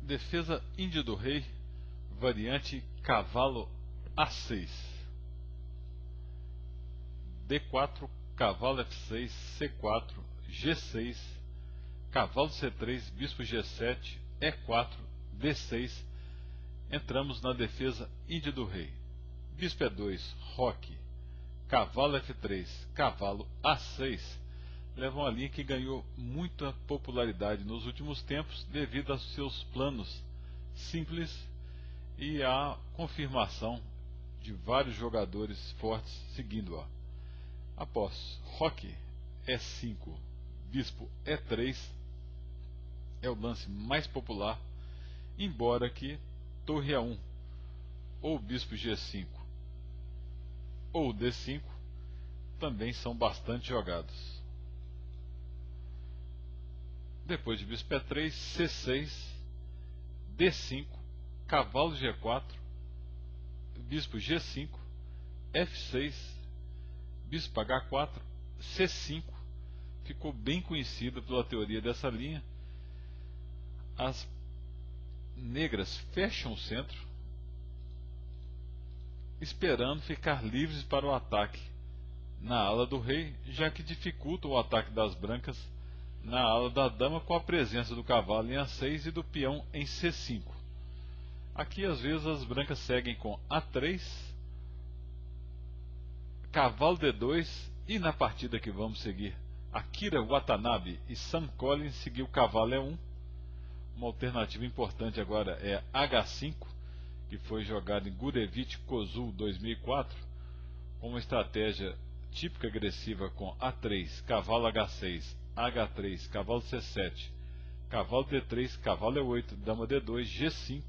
Defesa índia do rei, variante cavalo A6, D4, cavalo F6, C4, G6, cavalo C3, bispo G7, E4, D6. Entramos na defesa índia do rei. Bispo E2, roque, cavalo F3, cavalo A6. Leva uma linha que ganhou muita popularidade nos últimos tempos devido aos seus planos simples e à confirmação de vários jogadores fortes seguindo-a. Após roque E5, bispo E3 é o lance mais popular, embora que torre A1 ou bispo G5 ou D5 também são bastante jogados. Depois de bispo E3, C6, D5, cavalo G4, bispo G5, F6, bispo H4, C5. Ficou bem conhecida pela teoria dessa linha. As negras fecham o centro, esperando ficar livres para o ataque na ala do rei, já que dificulta o ataque das brancas na ala da dama com a presença do cavalo em A6 e do peão em C5. Aqui às vezes as brancas seguem com A3, cavalo D2 e na partida que vamos seguir, Akira Watanabe e Sam Collins seguiu cavalo E1. Uma alternativa importante agora é H5, que foi jogado em Gurevich Kozul 2004, com uma estratégia típica agressiva com A3, cavalo H6, H3, cavalo C7, cavalo D3, cavalo E8, dama D2, G5,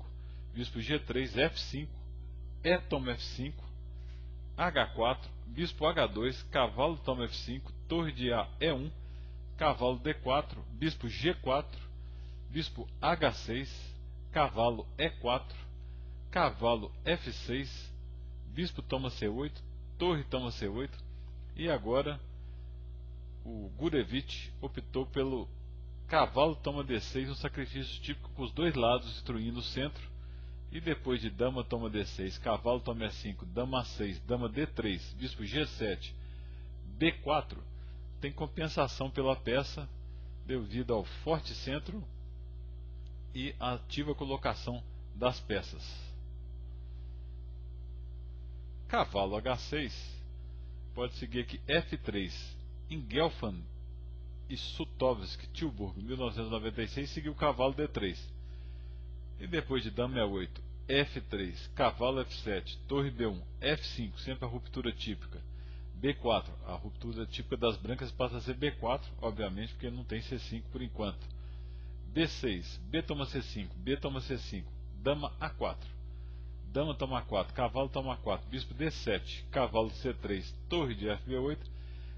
bispo G3, F5, E toma F5, H4, bispo H2, cavalo toma F5, torre de A E1, cavalo D4, bispo G4, bispo H6, cavalo E4, cavalo F6, bispo toma C8, torre toma C8, e agora o Gurevich optou pelo cavalo toma D6, um sacrifício típico com os dois lados destruindo o centro, e depois de dama toma D6, cavalo toma E5, dama A6, dama D3, bispo G7, B4, tem compensação pela peça devido ao forte centro e a ativa colocação das peças. Cavalo H6, pode seguir aqui F3, Ingelfand e Sutovsky, Tilburg, 1996, seguiu cavalo D3. E depois de dama E8, F3, cavalo F7, torre B1, F5, sempre a ruptura típica, B4, a ruptura típica das brancas passa a ser B4, obviamente porque não tem C5 por enquanto. B6, B toma C5, B toma C5, dama A4, dama toma A4, cavalo toma A4, bispo D7, cavalo C3, torre de FB8,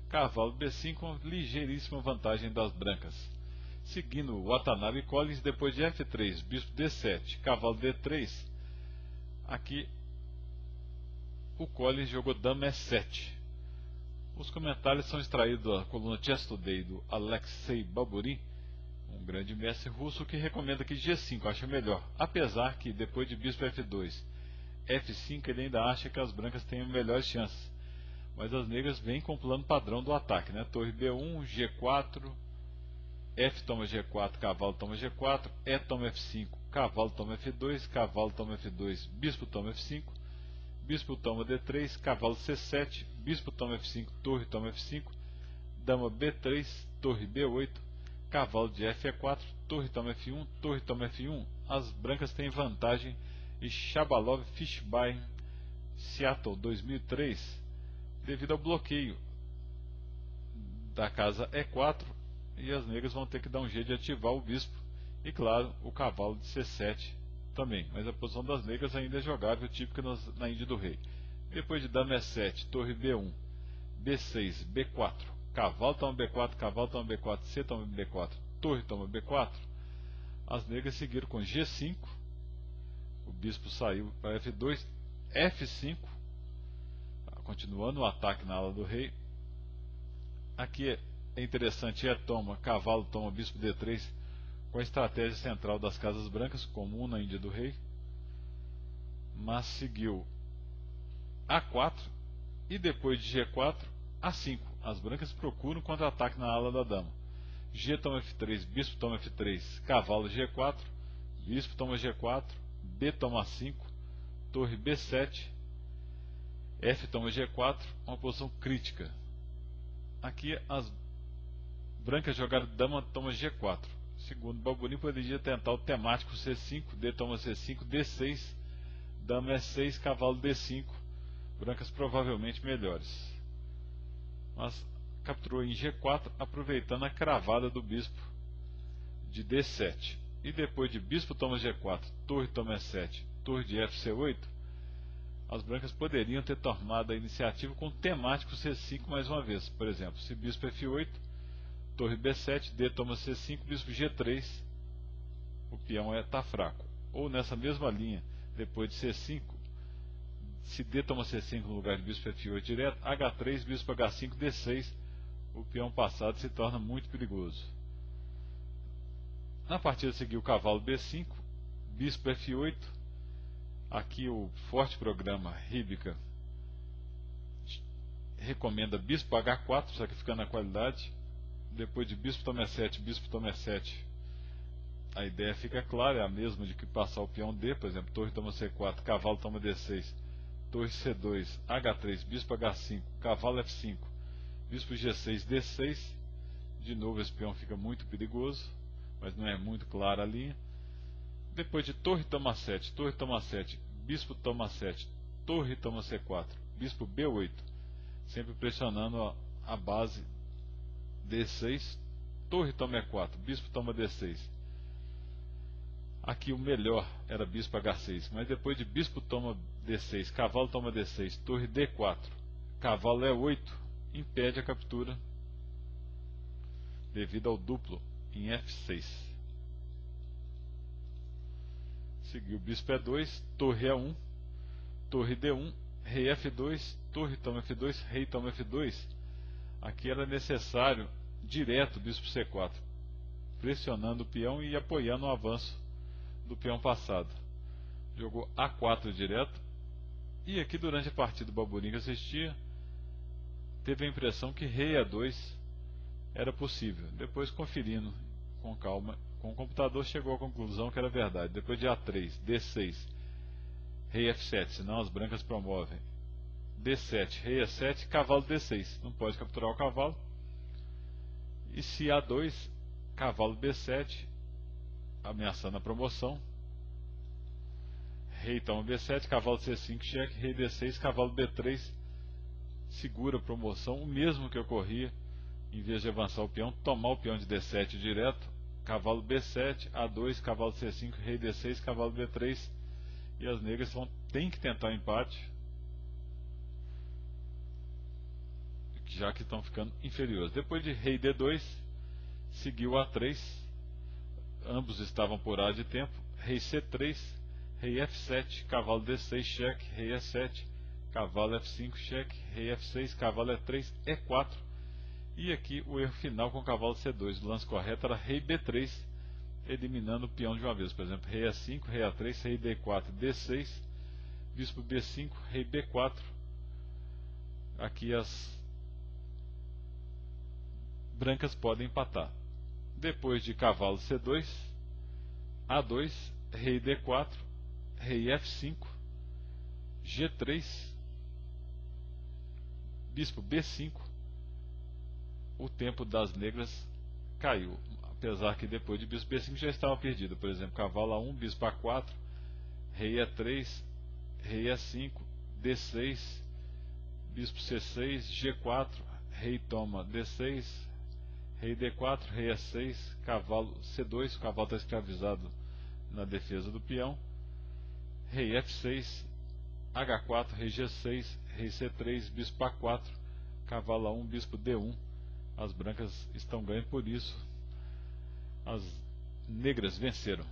cavalo B5, com ligeiríssima vantagem das brancas. Seguindo Watanabe e Collins, depois de F3, bispo D7, cavalo D3, aqui o Collins jogou dama E7. Os comentários são extraídos da coluna Chess Today do Alexei Baburin, um grande mestre russo, que recomenda que G5 acha melhor, apesar que depois de bispo F2, F5 ele ainda acha que as brancas têm melhores chances. Mas as negras vêm com o plano padrão do ataque, né? Torre B1, G4, F toma G4, cavalo toma G4, E toma F5, cavalo toma F2, cavalo toma F2, bispo toma F5, bispo toma D3, cavalo C7, bispo toma F5, torre toma F5, dama B3, torre B8, cavalo de F4, torre toma F1, torre toma F1. As brancas têm vantagem em Shabalov Fishbein, Seattle 2003, devido ao bloqueio da casa E4, e as negras vão ter que dar um jeito de ativar o bispo e, claro, o cavalo de C7 também, mas a posição das negras ainda é jogável, típica na Índia do Rei. Depois de dama E7, torre B1, B6, B4, cavalo toma B4, cavalo toma B4, C toma B4, torre toma B4, as negras seguiram com G5, o bispo saiu para F2, F5, continuando o ataque na ala do rei. Aqui é interessante, toma, cavalo toma, bispo D3, com a estratégia central das casas brancas, comum na Índia do Rei, mas seguiu A4 e depois de G4, A5. As brancas procuram contra-ataque na ala da dama. G toma F3, bispo toma F3, cavalo G4, bispo toma G4, B toma A5, torre B7, F toma G4, uma posição crítica. Aqui as brancas jogaram dama toma G4. Segundo Balboni, poderia tentar o temático C5, D toma C5, D6, dama E6, cavalo D5, brancas provavelmente melhores. Mas capturou em G4, aproveitando a cravada do bispo de D7. E depois de bispo toma G4, torre toma E7, torre de FC8, as brancas poderiam ter tomado a iniciativa com o temático C5 mais uma vez. Por exemplo, se bispo F8, torre B7, D toma C5, bispo G3, o peão está fraco. Ou nessa mesma linha, depois de C5, se D toma C5 no lugar de bispo F8 direto, H3, bispo H5, D6, o peão passado se torna muito perigoso. Na partida seguiu o cavalo B5, bispo F8. Aqui o forte programa Híbica recomenda bispo H4, sacrificando a qualidade. Depois de bispo toma E7, bispo toma E7, a ideia fica clara, é a mesma de que passar o peão D, por exemplo, torre toma C4, cavalo toma D6, torre C2, H3, bispo H5, cavalo F5, bispo G6, D6. De novo esse peão fica muito perigoso, mas não é muito clara a linha. Depois de torre toma 7, torre toma 7, bispo toma 7, torre toma C4, bispo B8, sempre pressionando a base D6, torre toma E4, bispo toma D6. Aqui o melhor era bispo H6, mas depois de bispo toma D6, cavalo toma D6, torre D4, cavalo E8, impede a captura devido ao duplo em F6. Seguiu bispo E2, torre E1, torre D1, rei F2, torre toma F2, rei toma F2. Aqui era necessário direto bispo C4, pressionando o peão e apoiando o avanço do peão passado. Jogou A4 direto. E aqui durante a partida o Balboni que assistia teve a impressão que rei A2 era possível. Depois, conferindo com calma com o computador, chegou à conclusão que era verdade. Depois de A3, D6, rei F7, senão as brancas promovem. D7, rei E7, cavalo D6, não pode capturar o cavalo. E se A2, cavalo B7, ameaçando a promoção. Rei toma B7, cavalo C5, cheque, rei D6, cavalo B3, segura a promoção, o mesmo que ocorria em vez de avançar o peão, tomar o peão de D7 direto, cavalo B7, A2, cavalo C5, rei D6, cavalo B3, e as negras têm que tentar o empate, já que estão ficando inferiores. Depois de rei D2, seguiu A3, ambos estavam por A de tempo, rei C3, rei F7, cavalo D6, cheque, rei E7, cavalo F5, cheque, rei F6, cavalo E3, E4. E aqui o erro final com o cavalo C2. O lance correto era rei B3, eliminando o peão de uma vez. Por exemplo, rei A5, rei A3, rei D4, D6, bispo B5, rei B4. Aqui as brancas podem empatar. Depois de cavalo C2, A2, rei D4, rei F5, G3, bispo B5, o tempo das negras caiu, apesar que depois de bispo B5 já estava perdido. Por exemplo, cavalo A1, bispo A4, rei E3, rei E5, D6, bispo C6, G4, rei toma D6, rei D4, rei E6, cavalo C2, o cavalo está escravizado na defesa do peão, rei F6, H4, rei G6, rei C3, bispo A4, cavalo A1, bispo D1. As brancas estão ganhando, por isso as negras venceram.